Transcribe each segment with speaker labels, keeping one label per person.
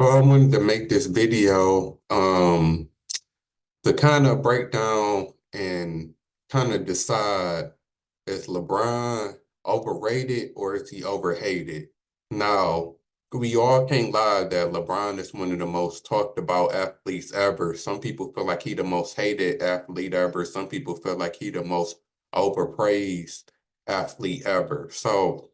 Speaker 1: Well, I wanted to make this video to kind of break down and kind of decide, is LeBron overrated or is he overhated? Now, we all can't lie that LeBron is one of the most talked about athletes ever. Some people feel like he the most hated athlete ever. Some people feel like he the most overpraised athlete ever. So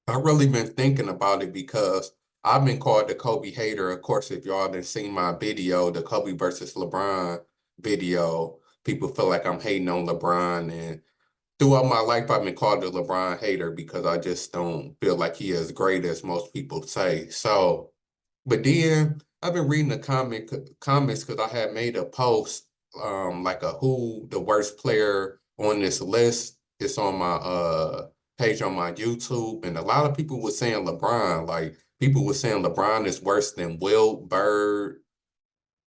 Speaker 1: I've really been thinking about it because I've been called the Kobe hater. Of course, if y'all didn't seen my video, the Kobe versus LeBron video, people feel like I'm hating on LeBron. And throughout my life, I've been called the LeBron hater because I just don't feel like he is great as most people say. So, but then I've been reading the comments because I had made a post, like a who the worst player on this list. It's on my page on my YouTube, and a lot of people were saying LeBron. Like people were saying LeBron is worse than Wilt, Bird,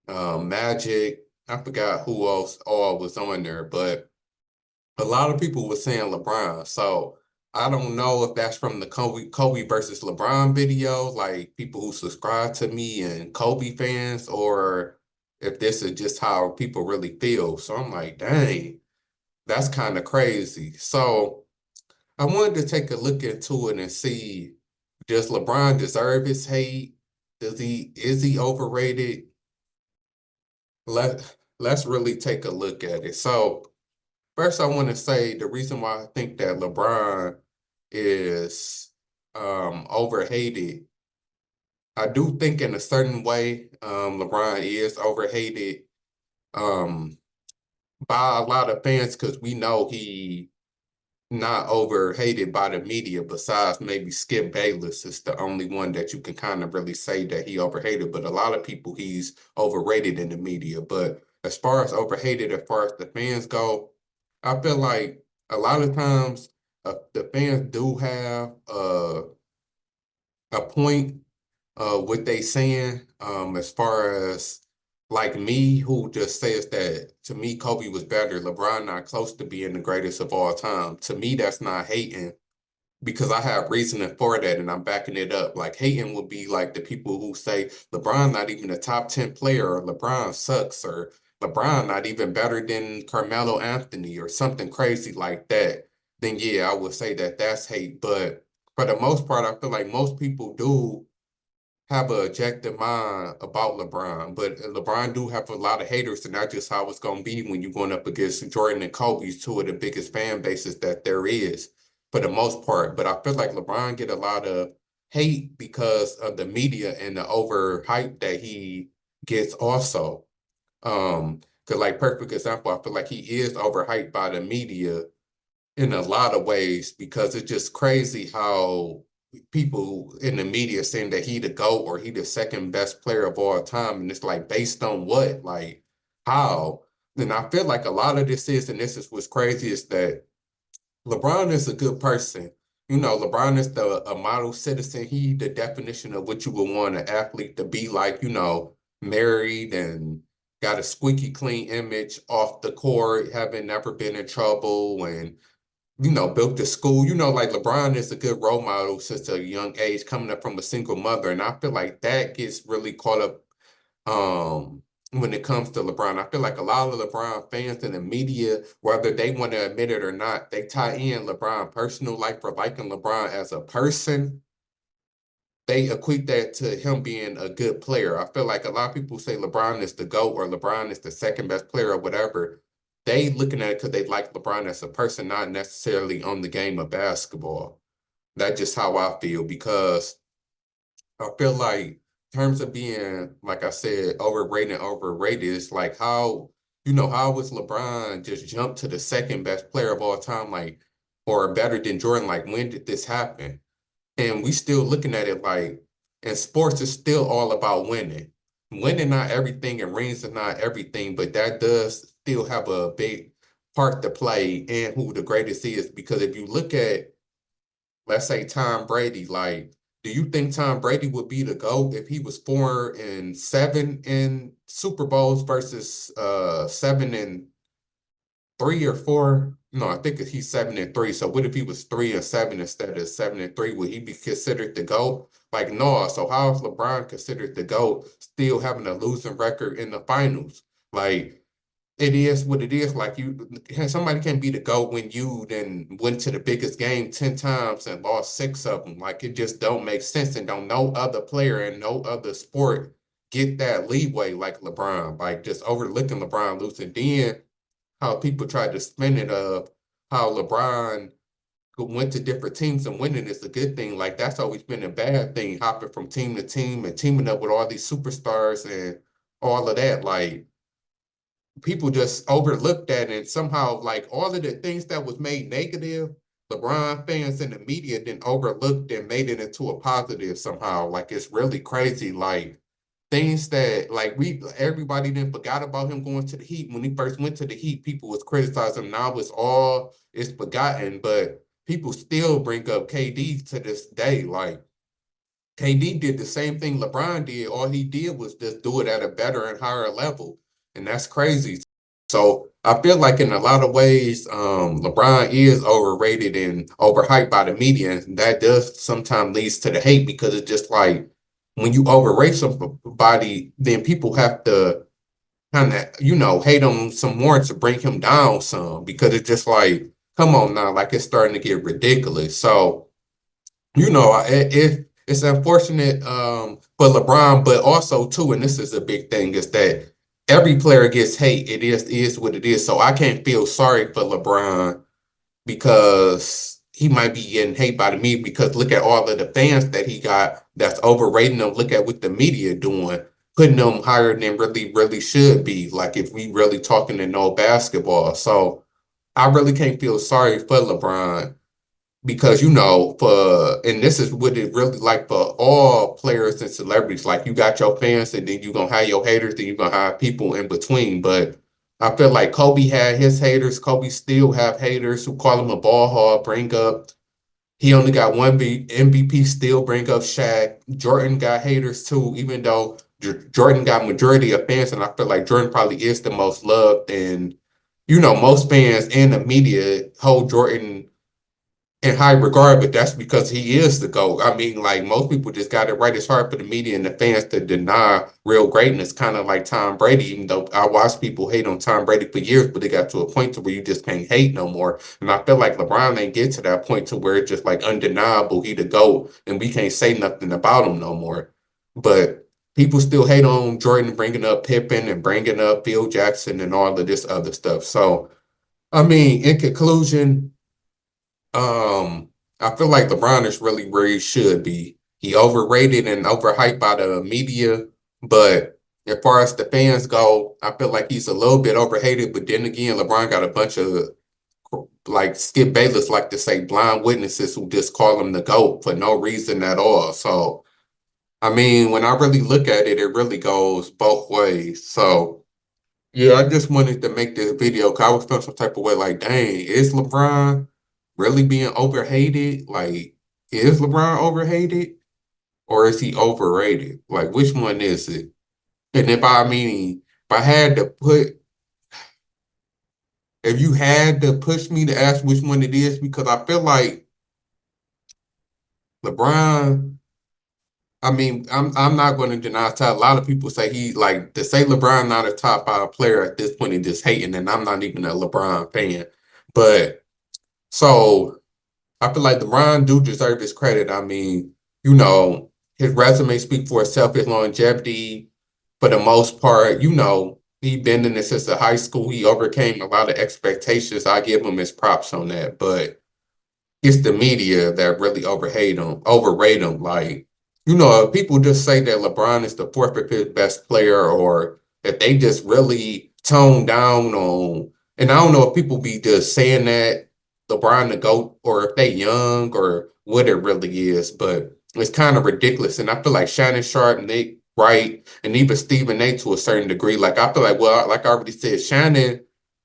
Speaker 1: Magic. I forgot who else all was on there, but a lot of people were saying LeBron. So I don't know if that's from the Kobe versus LeBron video, like people who subscribe to me and Kobe fans, or if this is just how people really feel. So I'm like, dang, that's kind of crazy. So I wanted to take a look into it and see, does LeBron deserve his hate? Is he overrated? Let's really take a look at it. So first, I want to say the reason why I think that LeBron is overhated. I do think in a certain way, LeBron is overhated um, by a lot of fans because we know he not overhated by the media. Besides maybe Skip Bayless is the only one that you can kind of really say that he overhated. But a lot of people he's overrated in the media. But as far as overhated, as far as the fans go, I feel like a lot of times the fans do have a point what they saying as far as like me who just says that to me Kobe was better, LeBron not close to being the greatest of all time. To me, that's not hating because I have reasoning for that and I'm backing it up. Like hating would be like the people who say LeBron not even a top 10 player or LeBron sucks or LeBron not even better than Carmelo Anthony or something crazy like that. Then yeah, I would say that that's hate. But for the most part, I feel like most people do have a objective mind about LeBron, but LeBron do have a lot of haters, and that's just how it's gonna be when you're going up against Jordan and Kobe, two of the biggest fan bases that there is for the most part. But I feel like LeBron get a lot of hate because of the media and the overhype that he gets also. Because like perfect example, I feel like he is overhyped by the media in a lot of ways because it's just crazy how people in the media saying that he the GOAT or he the second best player of all time. And it's like based on what? Like how? And I feel like a lot of this is, and this is what's crazy, is that LeBron is a good person. You know, LeBron is a model citizen. He the definition of what you would want an athlete to be like, married and got a squeaky clean image off the court, having never been in trouble and built the school. Like LeBron is a good role model since a young age, coming up from a single mother. And I feel like that gets really caught up when it comes to LeBron. I feel like a lot of LeBron fans in the media, whether they want to admit it or not, they tie in LeBron personal life for liking LeBron as a person. They equate that to him being a good player. I feel like a lot of people say LeBron is the GOAT or LeBron is the second best player or whatever. They looking at it because they like LeBron as a person, not necessarily on the game of basketball. That's just how I feel because I feel like in terms of being, like I said, overrated, it's like how was LeBron just jumped to the second best player of all time, like, or better than Jordan? Like, when did this happen? And we still looking at it like, and sports is still all about winning. Winning not everything and rings is not everything, but that does still have a big part to play in who the greatest is. Because if you look at, let's say Tom Brady, like, do you think Tom Brady would be the GOAT if he was 4-7 in Super Bowls versus 7-3 3 or 4. No, I think he's 7-3. So what if he was 3-7 instead of 7-3? Would he be considered the GOAT? Like, no. So how is LeBron considered the GOAT still having a losing record in the finals? Like, it is what it is. Like somebody can be the GOAT when you then went to the biggest game 10 times and lost 6 of them. Like it just don't make sense. And don't no other player and no other sport get that leeway like LeBron. Like just overlooking LeBron losing. Then how people try to spin it of how LeBron went to different teams and winning is a good thing. Like that's always been a bad thing, hopping from team to team and teaming up with all these superstars and all of that. Like people just overlooked that, and somehow like all of the things that was made negative, LeBron fans and the media then overlooked and made it into a positive somehow. Like it's really crazy. Like things that like everybody then forgot about him going to the Heat. When he first went to the Heat, people was criticizing him. Now it's forgotten, but people still bring up KD to this day. Like KD did the same thing LeBron did. All he did was just do it at a better and higher level. And that's crazy. So I feel like in a lot of ways, LeBron is overrated and overhyped by the media. And that does sometimes leads to the hate because it's just like when you overrate somebody, then people have to kind of, hate him some more to bring him down some because it's just like, come on now, like it's starting to get ridiculous. So it's unfortunate for LeBron, but also too, and this is a big thing, is that every player gets hate. It is what it is. So I can't feel sorry for LeBron because he might be getting hate by the media because look at all of the fans that he got that's overrating him. Look at what the media doing, putting them higher than really, really should be. Like if we really talking to no basketball. So I really can't feel sorry for LeBron because and this is what it really like for all players and celebrities. Like you got your fans, and then you're gonna have your haters, then you're gonna have people in between. But I feel like Kobe had his haters. Kobe still have haters who call him a ball hog, bring up he only got one MVP, still bring up Shaq. Jordan got haters too, even though Jordan got majority of fans, and I feel like Jordan probably is the most loved. And most fans and the media hold Jordan in high regard, but that's because he is the GOAT. I mean, like most people just got it right. It's hard for the media and the fans to deny real greatness, kind of like Tom Brady, even though I watched people hate on Tom Brady for years, but they got to a point to where you just can't hate no more. And I feel like LeBron ain't get to that point to where it's just like undeniable he the GOAT and we can't say nothing about him no more. But people still hate on Jordan bringing up Pippen and bringing up Phil Jackson and all of this other stuff. So, I mean, in conclusion, I feel like LeBron is really where he should be. He overrated and overhyped by the media, but as far as the fans go, I feel like he's a little bit overhated. But then again, LeBron got a bunch of like Skip Bayless like to say blind witnesses who just call him the GOAT for no reason at all. So I mean, when I really look at it, it really goes both ways. So yeah, I just wanted to make this video because I was feeling some type of way like, dang, is LeBron really being overhated? Like, is LeBron overhated or is he overrated? Like, which one is it? And if I had to if you had to push me to ask which one it is, because I feel like LeBron, I'm not going to deny that a lot of people say he like to say LeBron not a top 5 player at this point and just hating, and I'm not even a LeBron fan. But so I feel like LeBron do deserve his credit. I mean, his resume speaks for itself, his longevity for the most part, he been in this since the high school. He overcame a lot of expectations. I give him his props on that. But it's the media that really overrate him. Like, if people just say that LeBron is the 4th or 5th best player, or if they just really tone down on, and I don't know if people be just saying that LeBron the GOAT, or if they young, or what it really is, but it's kind of ridiculous. And I feel like Shannon Sharp, Nick Wright, and even Stephen A to a certain degree. Like, I feel like, well, like I already said, Shannon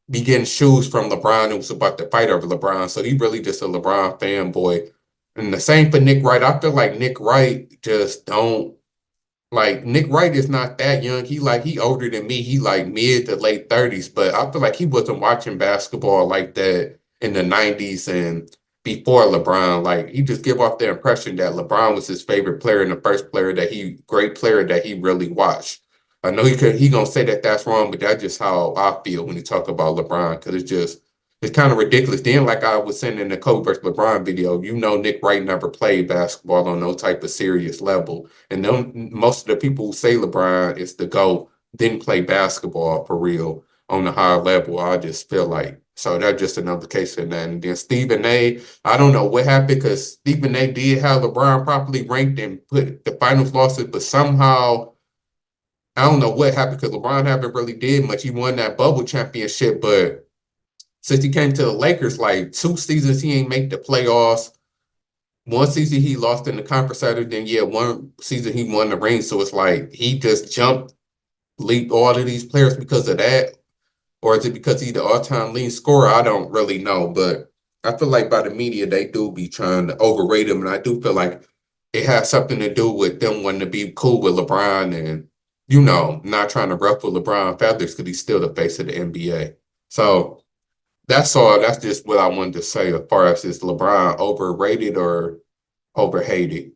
Speaker 1: be getting shoes from LeBron and was about to fight over LeBron. So he really just a LeBron fanboy. And the same for Nick Wright. I feel like Nick Wright just don't. Like Nick Wright is not that young. He older than me. He like mid to late 30s, but I feel like he wasn't watching basketball like that in the 90s and before LeBron. Like he just give off the impression that LeBron was his favorite player and the first player that great player that he really watched. I know he gonna say that that's wrong, but that's just how I feel when you talk about LeBron because it's kind of ridiculous. Then, like I was saying in the Kobe versus LeBron video, Nick Wright never played basketball on no type of serious level. And then most of the people who say LeBron is the GOAT didn't play basketball for real on a higher level. I just feel like so that's just another case of that. And then Stephen A, I don't know what happened because Stephen A did have LeBron properly ranked and put the finals losses, but somehow I don't know what happened because LeBron haven't really did much. He won that bubble championship, but since he came to the Lakers, like 2 seasons he ain't make the playoffs. One season he lost in the conference title, then yeah, one season he won the ring. So it's like he just leaped all of these players because of that, or is it because he's the all-time leading scorer? I don't really know, but I feel like by the media they do be trying to overrate him, and I do feel like it has something to do with them wanting to be cool with LeBron and not trying to ruffle LeBron feathers because he's still the face of the NBA. So that's all. That's just what I wanted to say as far as is LeBron overrated or overhated.